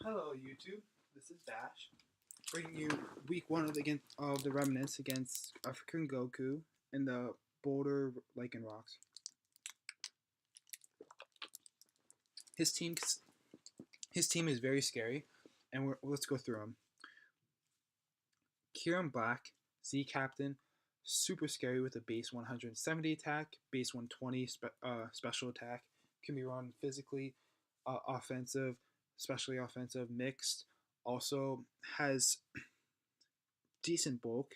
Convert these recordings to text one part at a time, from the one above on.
Hello, YouTube. This is Dash, bringing you week one of the Remnants against African Goku in the Boulder Lycanrocs. His team, his team is very scary, and let's go through them. Kieran Black, Z Captain, super scary with a base 170 attack, base 120 special attack. Can be run physically, offensive, especially offensive, mixed. Also has decent bulk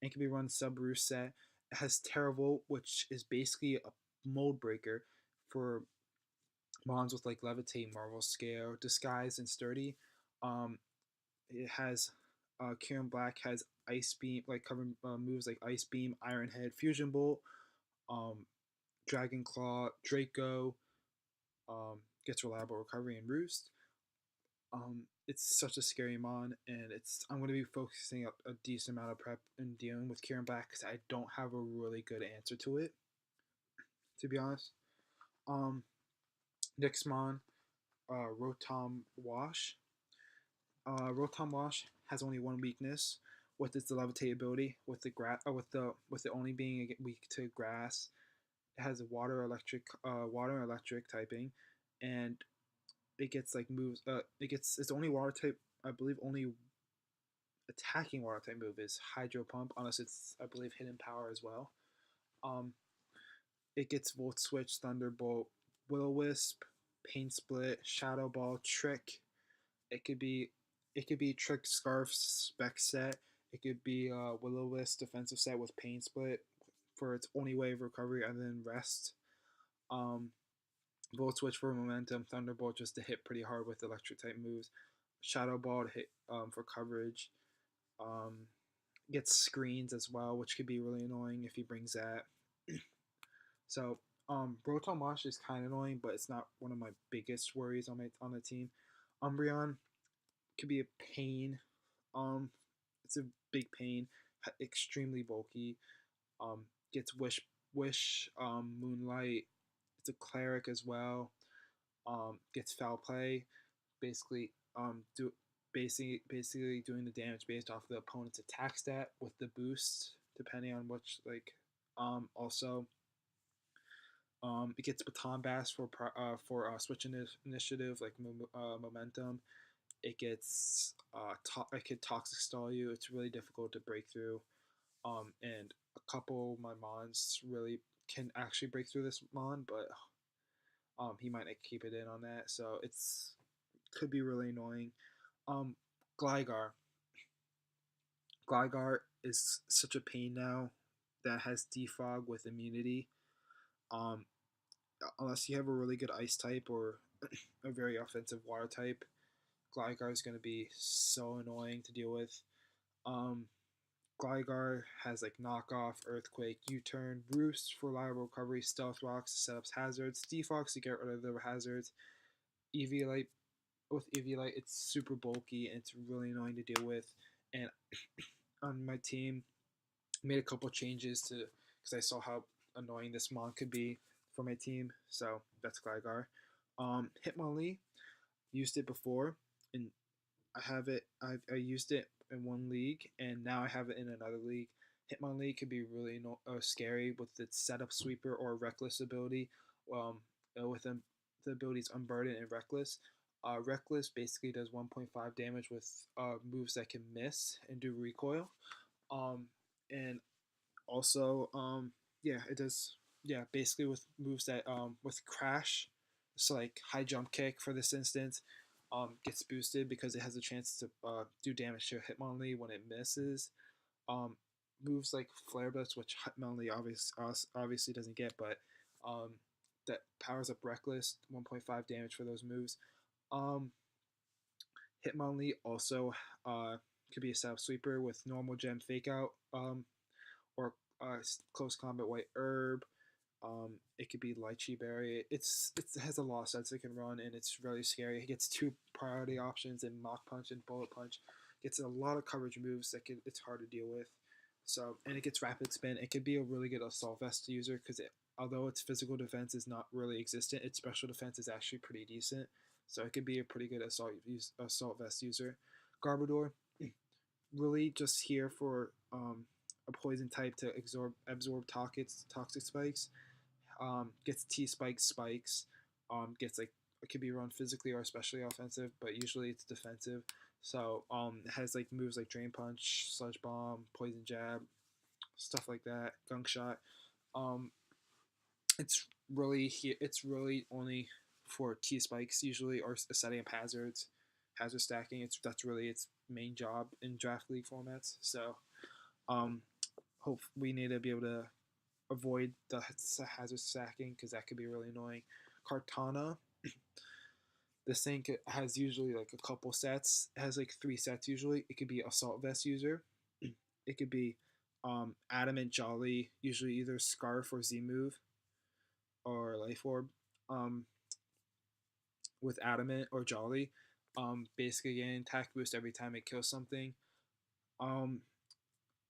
and can be run sub roost set. It has Terravolt, which is basically a mold breaker for mons with like Levitate, Marvel Scale, Disguise, and Sturdy. Um, it has Kieran Black has Ice Beam, like covering moves like Ice Beam, Iron Head, Fusion Bolt, um, Dragon Claw, Draco. Gets reliable recovery and roost. It's such a scary mon, and I'm going to be focusing a decent amount of prep and dealing with Kieran Black because I don't have a really good answer to it, to be honest. Um, Next mon, Rotom Wash. Rotom Wash has only one weakness with its levitate ability. With the only being weak to grass, it has a water and electric typing, and it gets like moves. It gets its only water type. I believe only attacking water type move is Hydro Pump, unless it's I believe Hidden Power as well. Um, it gets Volt Switch, Thunderbolt, Will Wisp, Pain Split, Shadow Ball, Trick. It could be Trick Scarf Spec set. It could be Will-O-Wisp defensive set with Pain Split for its only way of recovery, and then rest. Um, Volt Switch for momentum, Thunderbolt just to hit pretty hard with electric type moves, Shadow Ball to hit for coverage. Um, Gets screens as well, which could be really annoying if he brings that. So Rotom Wash is kind of annoying, but it's not one of my biggest worries on the team. Umbreon could be a pain. It's a big pain. Extremely bulky. Gets Moonlight. It's a cleric as well. Gets Foul Play. Basically, basically doing the damage based off the opponent's attack stat with the boost, depending on which like. Also, it gets Baton Bash for switch initiative like momentum. It gets it could toxic stall you. It's really difficult to break through. And a couple of my mons really can actually break through this mon, but he might not keep it in on that. So it's could be really annoying. Um, Gligar. Gligar is such a pain now that has defog with immunity. Um, unless you have a really good ice type or a very offensive water type, Gligar is going to be so annoying to deal with. Um, Gligar has like knockoff, earthquake, U-turn, roost for reliable recovery, stealth rocks to set up hazards, defox to get rid of the hazards, Eviolite. With Eviolite, it's super bulky and it's really annoying to deal with. And on my team, made a couple changes to because I saw how annoying this mon could be for my team. So that's Gligar. Hitmonlee, used it before, and I used it in one league, and now I have it in another league. Hitmonlee could be really scary with its setup sweeper or reckless ability. With them, the abilities Unburden and Reckless. Reckless basically does 1.5 damage with moves that can miss and do recoil. Um, and also, yeah, it does. Yeah, basically with moves that with Crash, so like high jump kick for this instance, gets boosted because it has a chance to do damage to Hitmonlee when it misses. Um, Moves like Flare Blitz, which Hitmonlee obviously doesn't get, but um, that powers up Reckless, 1.5 damage for those moves. Um, Hitmonlee also could be a setup sweeper with normal gem fake out or close combat white herb. It could be lychee berry. It has a lot of sets it can run, and it's really scary. It gets two priority options in Mach Punch and Bullet Punch. Gets a lot of coverage moves it's hard to deal with. So and it gets Rapid Spin. It could be a really good Assault Vest user because although its physical defense is not really existent, its special defense is actually pretty decent. so it could be a pretty good assault vest user. Garbodor, really just here for a poison type to absorb toxic spikes. Gets T spikes. Gets like it could be run physically or especially offensive, but usually it's defensive. So it has like moves like Drain Punch, Sludge Bomb, Poison Jab, stuff like that, Gunk Shot. Um, it's really only for T spikes usually or setting up hazard stacking. That's really its main job in draft league formats. So um, hope we need to be able to avoid the hazard stacking because that could be really annoying. Kartana, this thing has usually like a couple sets. It has like 3 sets usually. It could be Assault Vest user. It could be Adamant Jolly, usually either Scarf or Z move or Life Orb. Um, with Adamant or Jolly, basically getting attack boost every time it kills something. Um,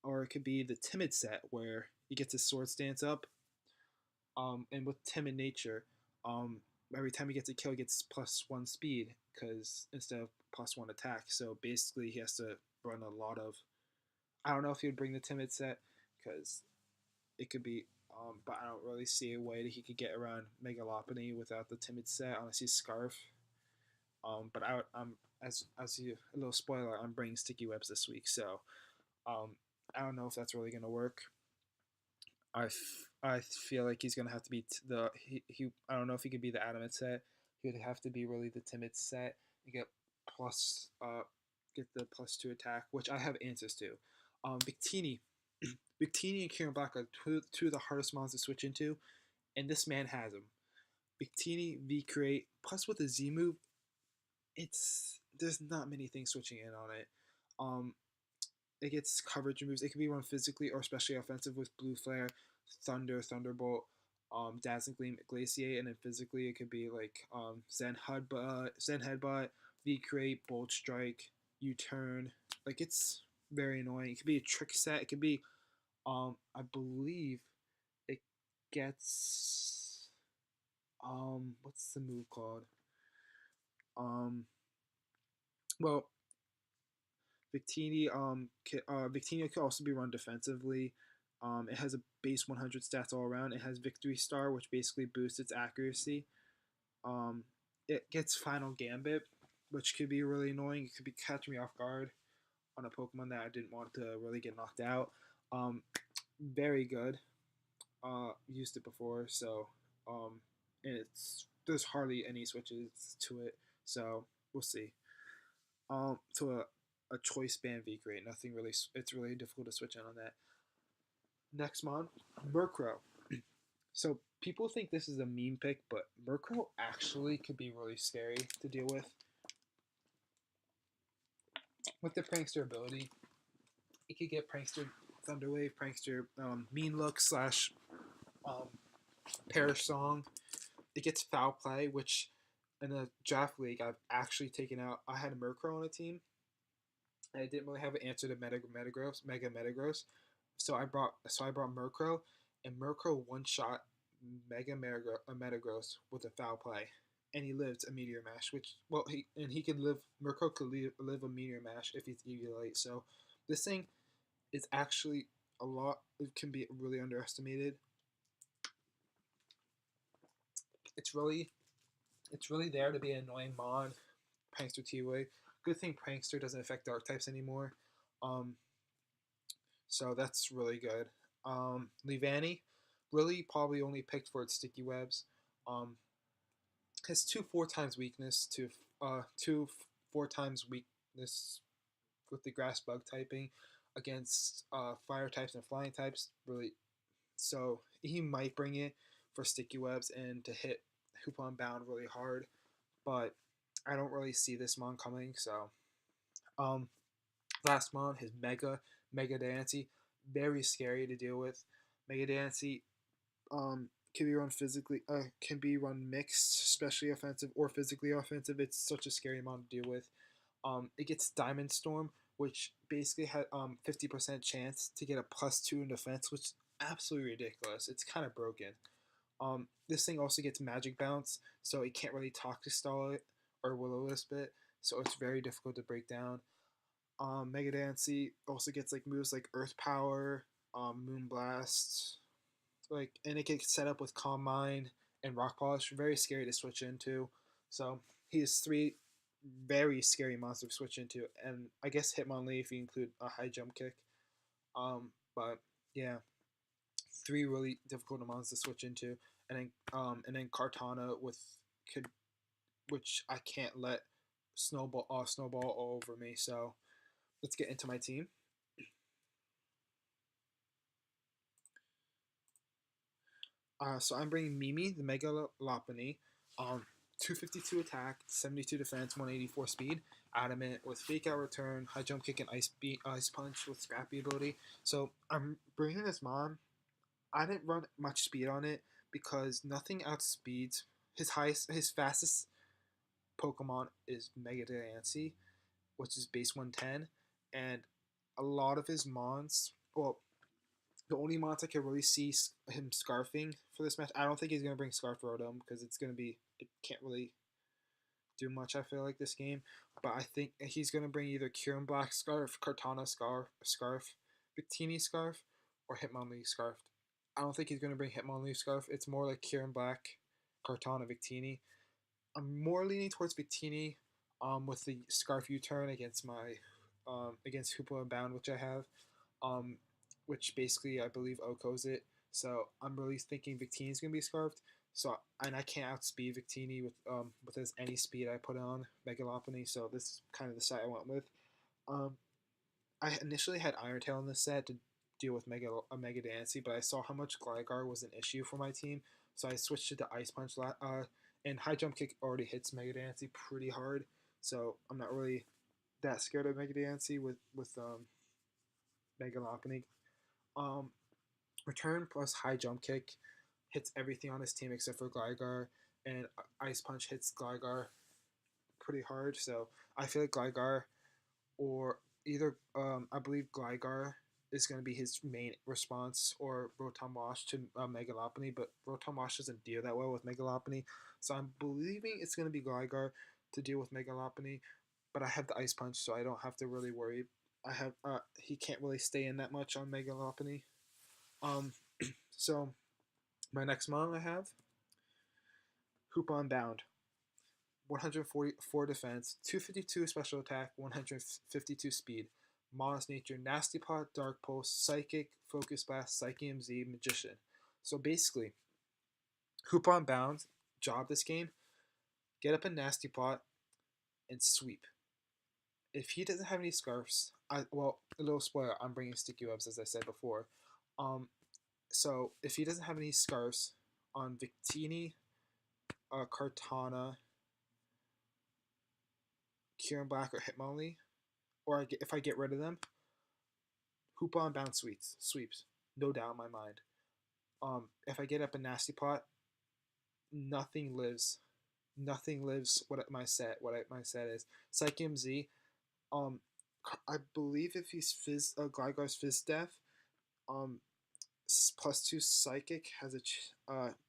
or it could be the Timid set where he gets his Sword Stance up. And with Timid Nature, every time he gets a kill, he gets +1 speed because instead of +1 attack. So basically, he has to run a lot of. I don't know if he would bring the Timid set because it could be, but I don't really see a way that he could get around Megalopony without the Timid set unless he's Scarf. But I'm as you a little spoiler, I'm bringing Sticky Webs this week, so I don't know if that's really gonna work. I feel like he's gonna have to be he I don't know if he could be the Adamant set. He would have to be really the Timid set and plus get the +2 attack, which I have answers to. Victini, Victini and Kieran Black are two of the hardest mons to switch into, and this man has them. Victini V create plus with a Z move, there's not many things switching in on it. It gets coverage moves. It can be run physically or especially offensive with Blue Flare, Thunder, Thunderbolt, Dazzling Gleam, Glaciate, and then physically it could be like Zen Headbutt, V Create, Bolt Strike, U Turn. Like it's very annoying. It could be a trick set. It could be I believe it gets what's the move called? Um well Victini could also be run defensively. It has a base 100 stats all around. It has Victory Star, which basically boosts its accuracy. Um, it gets Final Gambit, which could be really annoying. It could be catch me off guard on a Pokemon that I didn't want to really get knocked out. Very good. Used it before, so and there's hardly any switches to it, so we'll see. To a choice band V grade. Nothing really. It's really difficult to switch in on that. Next mon, Murkrow. So people think this is a meme pick, but Murkrow actually could be really scary to deal with. With the Prankster ability, it could get Prankster Thunderwave, Prankster Mean Look slash Perish Song. It gets Foul Play, which in a draft league I've actually taken out. I had a Murkrow on a team, and I didn't really have an answer to Mega Metagross. So I brought Murkrow, and Murkrow one shot Metagross with a Foul Play, and he lived a Meteor Mash, he could live. Murkrow could live a Meteor Mash if he's Eviolite. So this thing is actually a lot. It can be really underestimated. It's really there to be an annoying mon. Prankster T-Way. Good thing Prankster doesn't affect Dark types anymore. So that's really good. Leavanny, really probably only picked for its Sticky Webs. Has 2 4x weakness to 2 4x weakness with the Grass Bug typing against Fire types and Flying types. Really, so he might bring it for Sticky Webs and to hit Hoopon Bound really hard, but I don't really see this mon coming. So, last mon, his Mega Dancy, very scary to deal with. Mega Dancy, can be run physically, can be run mixed, especially offensive or physically offensive. It's such a scary mon to deal with. It gets Diamond Storm, which basically had 50% chance to get a +2 in defense, which is absolutely ridiculous. It's kind of broken. This thing also gets Magic Bounce, so it can't really Toxic Stall it or Will-O-Wisp it, so it's very difficult to break down. Mega Dancy also gets like moves like Earth Power, Moon Blast, like, and it gets set up with Calm Mind and Rock Polish. Very scary to switch into. So he has three very scary monsters to switch into, and I guess Hitmonlee if you include a high jump kick. But yeah, three really difficult monsters to switch into, and then Kartana with could which I can't let snowball all over me. So let's get into my team. So I'm bringing Mimi, the Mega Lopunny, 252 attack, 72 defense, 184 speed, adamant with fake out return, high jump kick, and ice punch with scrappy ability. So I'm bringing this Mon. I didn't run much speed on it because nothing outspeeds his fastest Pokemon is Mega Diancie, which is base 110, and a lot of his Mons. Well, the only Mons I can really see him scarfing for this match. I don't think he's gonna bring Scarf Rotom because it can't really do much. I feel like this game, but I think he's gonna bring either Kieran Black Scarf, Kartana Scarf, Victini Scarf, or Hitmonlee Scarf. I don't think he's gonna bring Hitmonlee Scarf. It's more like Kieran Black, Kartana, Victini. I'm more leaning towards Victini, with the Scarf U-turn against my, against Hoopa Bound, which I have, um, which basically I believe OHKOs it. So I'm really thinking Victini's gonna be scarfed. So and I can't outspeed Victini with as any speed I put on Mega Lopunny. So this is kind of the side I went with. Um, I initially had Iron Tail in this set to deal with Mega Dancy, but I saw how much Gligar was an issue for my team, so I switched it to Ice Punch. And High Jump Kick already hits Mega Dancy pretty hard, so I'm not really that scared of Mega Dancy with Mega Lopunny. Um, Return plus High Jump Kick hits everything on his team except for Gligar, and Ice Punch hits Gligar pretty hard. So I feel like Gligar or either I believe Gligar is going to be his main response, or Rotom Wash to Mega Lopunny, but Rotom Wash doesn't deal that well with Mega Lopunny, so I'm believing it's going to be Gligar to deal with Mega Lopunny, but I have the Ice Punch, so I don't have to really worry. I have he can't really stay in that much on Mega Lopunny. So my next mon I have Hoopon Bound. 144 defense, 252 special attack, 152 speed. Modest nature, Nasty Pot, Dark Pulse, Psychic, Focus Blast, Psychium Z, Magician. So basically, Hoopon Bound, job this game, get up a Nasty Pot and sweep. If he doesn't have any scarfs, well, a little spoiler, I'm bringing Sticky Webs as I said before. So if he doesn't have any scarfs on Victini, Kartana, Kieran Black, or Hitmonlee, or if I get rid of them, Hoopon Bound sweeps, no doubt in my mind. If I get up a Nasty Pot, nothing lives. Nothing lives. My set is Psychium Z. I believe if he's Gligar's Fizz Death, um, +2 Psychic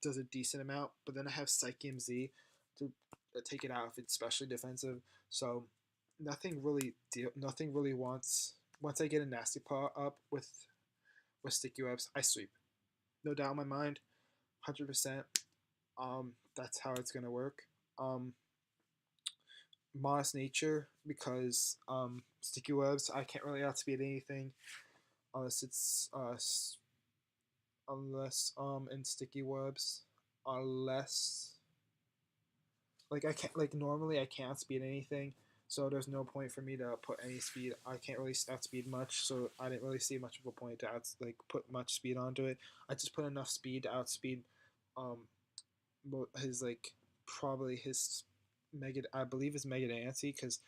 does a decent amount, but then I have Psychium Z to take it out if it's especially defensive. So nothing really wants. Once I get a Nasty Paw up with Sticky Webs, I sweep. No doubt in my mind, 100%. That's how it's gonna work. Modest nature because Sticky Webs I can't really outspeed anything unless it's in Sticky Webs, unless like I can't like normally I can't speed anything, so there's no point for me to put any speed. I can't really outspeed much, so I didn't really see much of a point to put much speed onto it. I just put enough speed to outspeed um his probably his I believe his Mega Dancy, because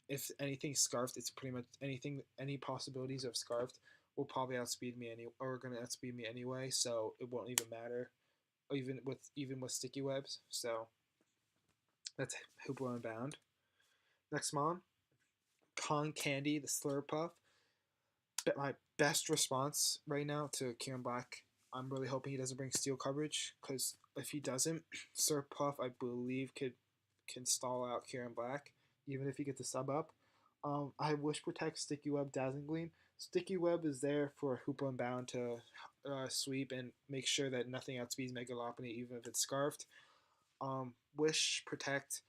if anything scarfed, it's pretty much any possibilities of scarfed will probably outspeed me or gonna outspeed me anyway, so it won't even matter, even with Sticky Webs. So that's Hoople Unbound. Next mon, Con Candy, the Slurpuff. But my best response right now to Kieran Black, I'm really hoping he doesn't bring steel coverage, because if he doesn't, Slurpuff I believe could can stall out Kieran Black, even if he gets a sub up. I wish protect Sticky Web, Dazzling Gleam. Sticky Web is there for Hoopa and Bound to sweep and make sure that nothing outspeeds Mega Lopunny, even if it's scarfed. Wish, protect.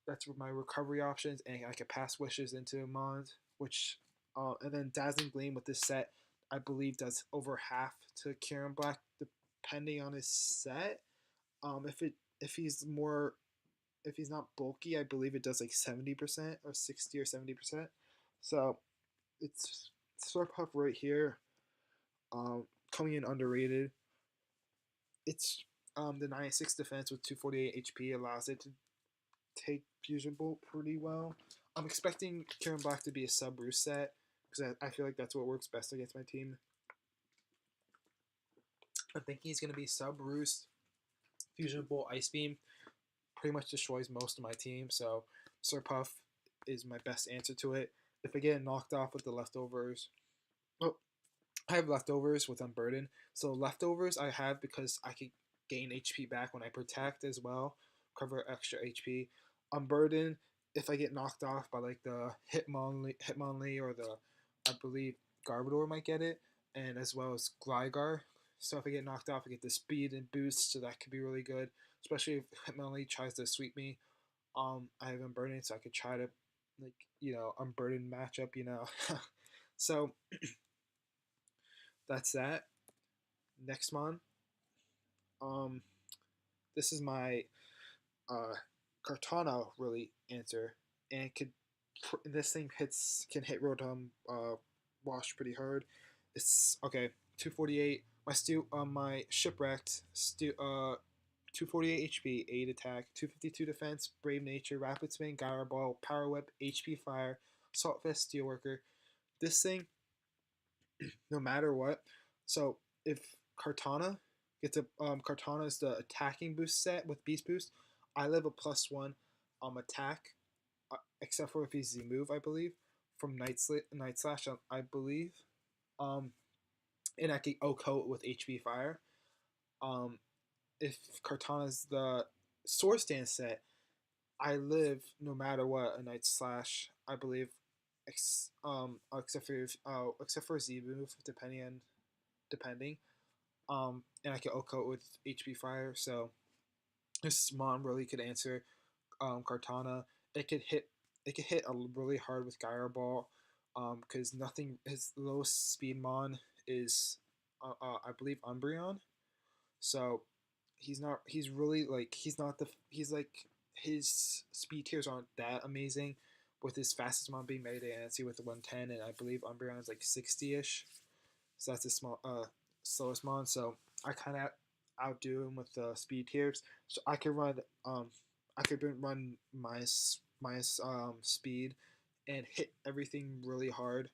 That's my recovery options, and I can pass wishes into Mons, which and then Dazzling Gleam with this set, I believe does over half to Kieran Black, depending on his set. If he's more if he's not bulky, I believe it does like 70% or 60 or 70%. So it's Slurpuff right here, coming in underrated. It's the 96 defense with 248 HP allows it to take Fusion Bolt pretty well. I'm expecting Kieran Black to be a sub Roost set because I feel like that's what works best against my team. I think he's going to be sub Roost, Fusion Bolt, Ice Beam. Pretty much destroys most of my team, so Slurpuff is my best answer to it. If I get knocked off with the leftovers, oh, I have leftovers with Unburden. So leftovers I have because I could gain HP back when I protect as well, cover extra HP. Unburden, if I get knocked off by like the Hitmonlee or the, I believe Garbodor might get it, and as well as Gligar. So if I get knocked off, I get the speed and boost, so that could be really good, especially if Hitmonlee tries to sweep me. I have Unburden, so I could try to, Unburden matchup, So that's that. Next mon. This is my Kartana really answer, and this thing can hit Rotom Wash pretty hard. It's okay. 248. My shipwrecked 248 HP, 8 attack, 252 defense, Brave Nature, Rapid Spin, Gyro Ball, Power Whip, HP Fire, Salt Fist, Steelworker. This thing, no matter what. So if Kartana gets Kartana is the attacking boost set with Beast Boost. I live a +1 attack, except for if he's Z move, I believe, from Night Slash, I believe. And I can O-Coat with HP Fire. If Kartana's the Sword Stand set, I live no matter what a Night Slash, I believe, except for Z move, depending. And I can O-Coat with HP Fire, so this Mon really could answer Kartana. It could hit really hard with Gyro Ball, because nothing his lowest speed Mon is I believe Umbreon. So he's really like he's like his speed tiers aren't that amazing, with his fastest Mon being Mega Nancy with 110, and I believe Umbreon is like 60ish. So that's a slowest Mon. So I kind of outdo him with the speed tiers. So I could run my speed and hit everything really hard.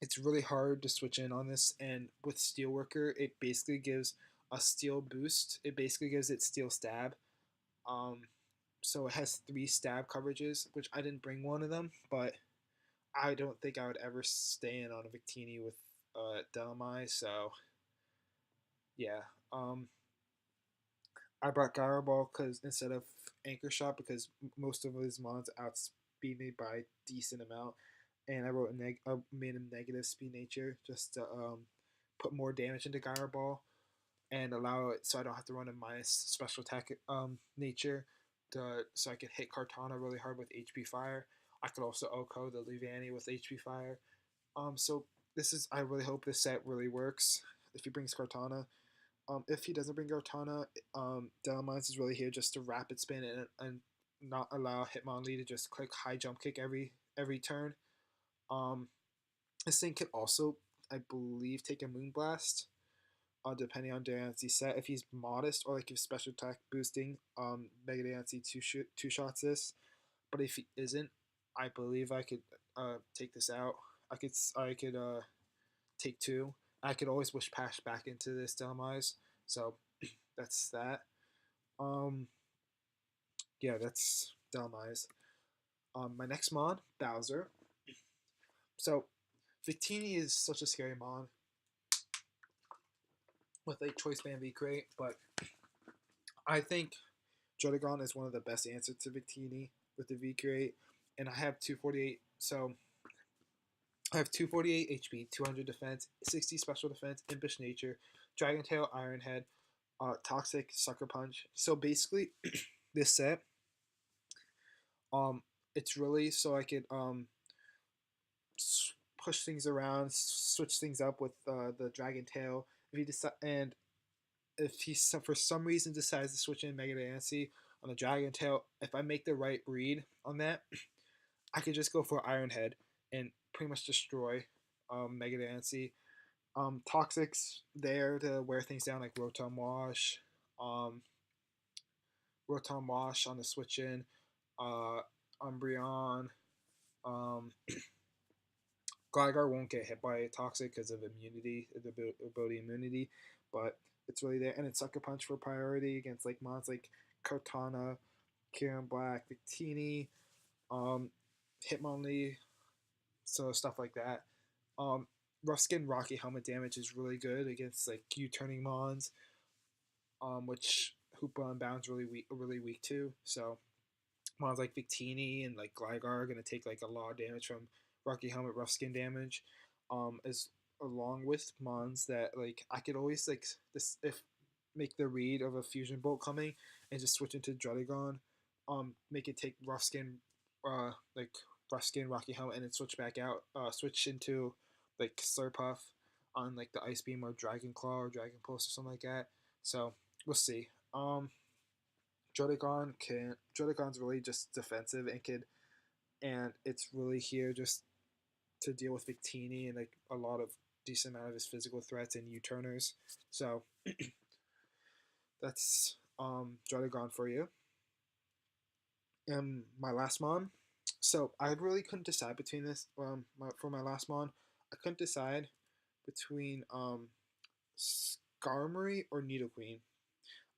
It's really hard to switch in on this, and with Steelworker, it basically gives a steel boost. It basically gives it steel stab. So it has 3 stab coverages, which I didn't bring one of them, but I don't think I would ever stay in on a Victini with Delmai, so yeah. I brought Gyro Ball instead of Anchor Shot because most of his mons outspeed me by a decent amount, and I made him negative speed nature just to put more damage into Gyro Ball and allow it so I don't have to run a minus special attack nature so I could hit Kartana really hard with HP Fire. I could also OHKO the Leavanny with HP Fire. So I really hope this set really works if he brings Kartana. If he doesn't bring Kartana, Delmines is really here just to rapid spin and not allow Hitmonlee to just click high jump kick every turn. This thing could also, I believe, take a Moonblast, depending on Dancy set. If he's modest or like if special attack boosting, Mega Dancy two shots this. But if he isn't, I believe I could take this out. I could take 2. I could always wish Pash back into this Delmise. So that's that. Yeah, that's Delmise. My next mon, Bowser. So Victini is such a scary mon with a Choice Band V crate, but I think Jotagon is one of the best answers to Victini with the V create, and I have 248. So I have 248 HP, 200 defense, 60 special defense, impish nature, Dragon Tail, Iron Head, Toxic, Sucker Punch. So basically, this set, um, it's really so I could push things around, switch things up with the Dragon Tail. If he decide, and if he for some reason decides to switch in Mega Dancy on the Dragon Tail, if I make the right read on that, I could just go for Iron Head and pretty much destroy Mega Dancy. Toxic's there to wear things down like um, Rotom Wash on the switch in, Umbreon. Um, Gligar won't get hit by Toxic because of immunity, the ability immunity, but it's really there. And it's Sucker Punch for priority against like mons like Cortana, Kieran Black, Victini, Hitmonlee, so stuff like that. Rough Skin Rocky Helmet damage is really good against like U-turning mons, which Hoopa and Bound's really weak to. So mons like Victini and like Gligar are gonna take like a lot of damage from Rocky Helmet Rough Skin damage, as along with mons that like I could always like this if make the read of a Fusion Bolt coming and just switch into Druddigon, make it take Rough Skin, like Rough Skin Rocky Helmet and then switch back out, switch into like Slurpuff on like the Ice Beam or Dragon Claw or Dragon Pulse or something like that. So we'll see. Druddigon's really just defensive and it's really here just to deal with Victini and like a lot of decent amount of his physical threats and U-turners. So that's Druddigon for you. And my last mon. So I really couldn't decide between this. For my last mon, I couldn't decide between Skarmory or Nidoqueen.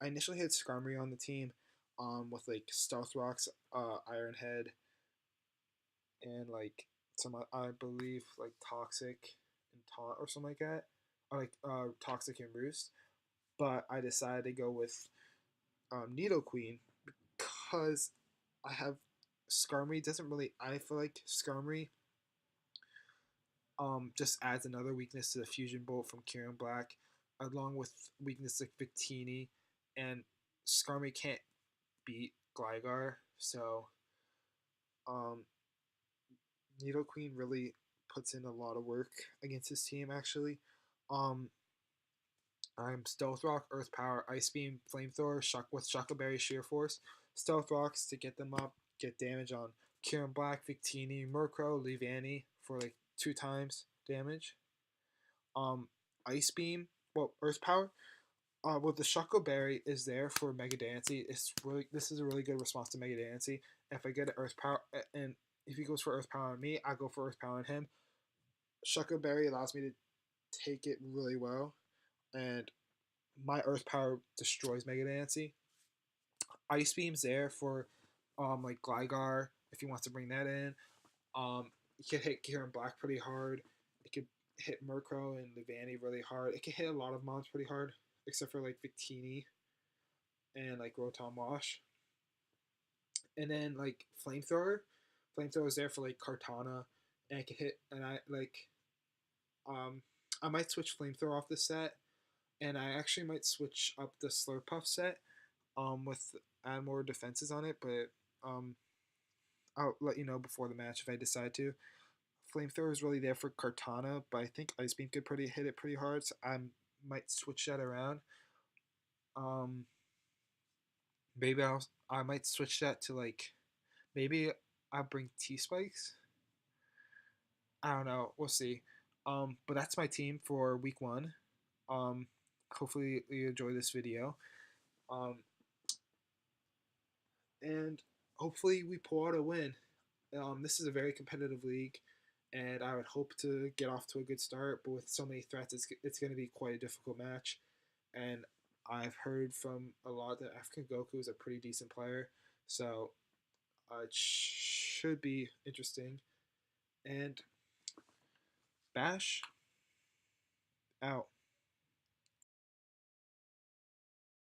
I initially had Skarmory on the team, with like Stealth Rocks, Iron Head, and like some I believe like Toxic and Taunt or something like that, or like Toxic and Roost. But I decided to go with Nidoqueen because I have Skarmory doesn't really. I feel like Skarmory just adds another weakness to the Fusion Bolt from Kieran Black, along with weakness like Victini, and Skarmory can't beat Gligar, so um, Nidoqueen really puts in a lot of work against his team. Actually, um, I'm Stealth Rock, Earth Power, Ice Beam, Flamethrower, Shock with Shaco Berry, Sheer Force, Stealth Rocks to get them up, get damage on Kieran Black, Victini, Murkrow, Leavanny for like 2 times damage. Ice Beam, well, Earth Power. Well, the Shaco Berry is there for Mega Dancy. This is a really good response to Mega Dancy. If I get an Earth Power, and if he goes for Earth Power on me, I go for Earth Power on him. Shaco Berry allows me to take it really well, and my Earth Power destroys Mega Dancy. Ice Beam's there for like Gligar if he wants to bring that in. It could hit Kieran Black pretty hard. It could hit Murkrow and Leavanny really hard. It could hit a lot of mons pretty hard, except for like Victini and like Rotom Wash. And then like Flamethrower. Flamethrower is there for like Cortana, and I can hit. And I might switch Flamethrower off the set, and I actually might switch up the Slurpuff set, with add more defenses on it. But I'll let you know before the match if I decide to. Flamethrower is really there for Cortana, but I think Ice Beam could hit it pretty hard, so I might switch that around. Maybe I might switch that to like maybe I'll bring T Spikes. I don't know. We'll see. But that's my team for week 1. Hopefully you enjoy this video. And hopefully we pull out a win. This is a very competitive league, and I would hope to get off to a good start. But with so many threats, it's going to be quite a difficult match. And I've heard from a lot that African Goku is a pretty decent player, so it should be interesting. And Bash out.